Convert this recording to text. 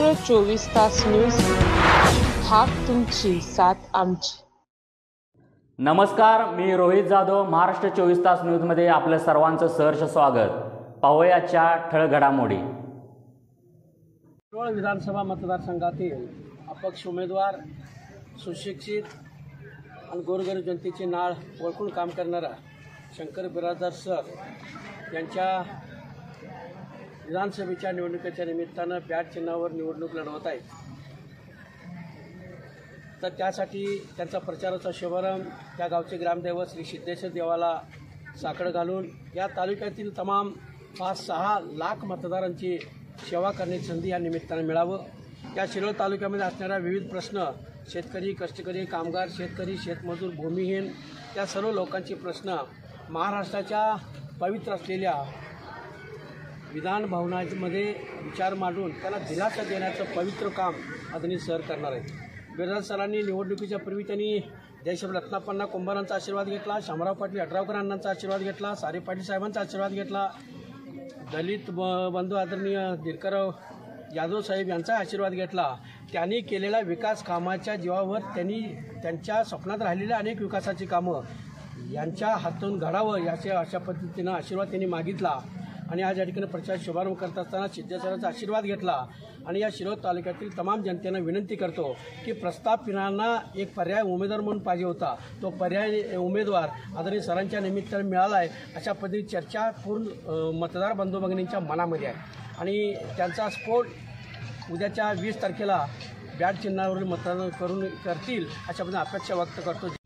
महाराष्ट्र 24 तास न्यूज, हाक तुमची साथ आमची। नमस्कार, मी रोहित जाधव। महाराष्ट्र 24 तास न्यूजमध्ये आपलं सर्वांचं सहर्ष स्वागत। पाहूयाच्या ठळक घडामोडी। रोळ विधानसभा मतदारसंघातील अपक्ष उमेदवार, सुशिक्षित आणि गोरगरीब जनतेची नाळ ओळखून काम करणारा शंकर बिराजदार सर यांच्या विधानसभेच्या निवडणुकीच्या निमित्तानं बॅट चिन्हावर निवडणूक लढवत आहेत। तर त्यासाठी त्यांचा प्रचाराचा शुभारंभ त्या गावचे ग्रामदैवत श्री सिद्धेश्वर देवाला साकडं घालून या तालुक्यातील तमाम 5-6 लाख मतदारांची सेवा करण्याची संधी या निमित्तानं मिळावं। या शिरोळ तालुक्यामध्ये असणाऱ्या विविध प्रश्न, शेतकरी, कष्टकरी, कामगार, शेतकरी, शेतमजूर, भूमिहीन या सर्व लोकांचे प्रश्न महाराष्ट्राच्या पवित्र असलेल्या विधान भवनामध्ये विचार मांडून त्यांना दिलासा देण्याचं पवित्र काम आदरणीय सर करणार आहेत। बिराजदार सरांनी निवडणुकीच्या पूर्वी त्यांनी जयश्री रत्नाप्पा कुंभारांचा आशीर्वाद घेतला, शामराव पाटील अडरावकर अण्णांचा आशीर्वाद घेतला, सारे पाटील साहेबांचा आशीर्वाद घेतला, दलित बंधू आदरणीय दिनकरराव यादव साहेब यांचा आशीर्वाद घेतला। त्यांनी केलेल्या विकास कामाच्या जीवावर त्यांनी त्यांच्या स्वप्नात राहिलेल्या अनेक विकासाची कामं यांच्या हातून घडावं याचे अशा पद्धतीनं आशीर्वाद त्यांनी मागितला आणि आज या ठिकाणी प्रचार शुभारंभ करत असताना सिद्धेश्वरांचा आशीर्वाद घेतला। आणि या शिरोळ तालुक्यातील तमाम जनतेनं विनंती करतो की प्रस्थापितांना एक पर्याय उमेदवार म्हणून पाहिजे होता, तो पर्याय उमेदवार आदरणीय सरांच्या निमित्तानं मिळाला आहे अशा पद्धतीची चर्चा पूर्ण मतदार बंधू भगिनींच्या मनामध्ये आहे आणि त्यांचा स्फोट उद्याच्या 20 तारखेला बॅट चिन्हावरील मतदान करतील अशा पद्धतीने अपेक्षा व्यक्त करतो।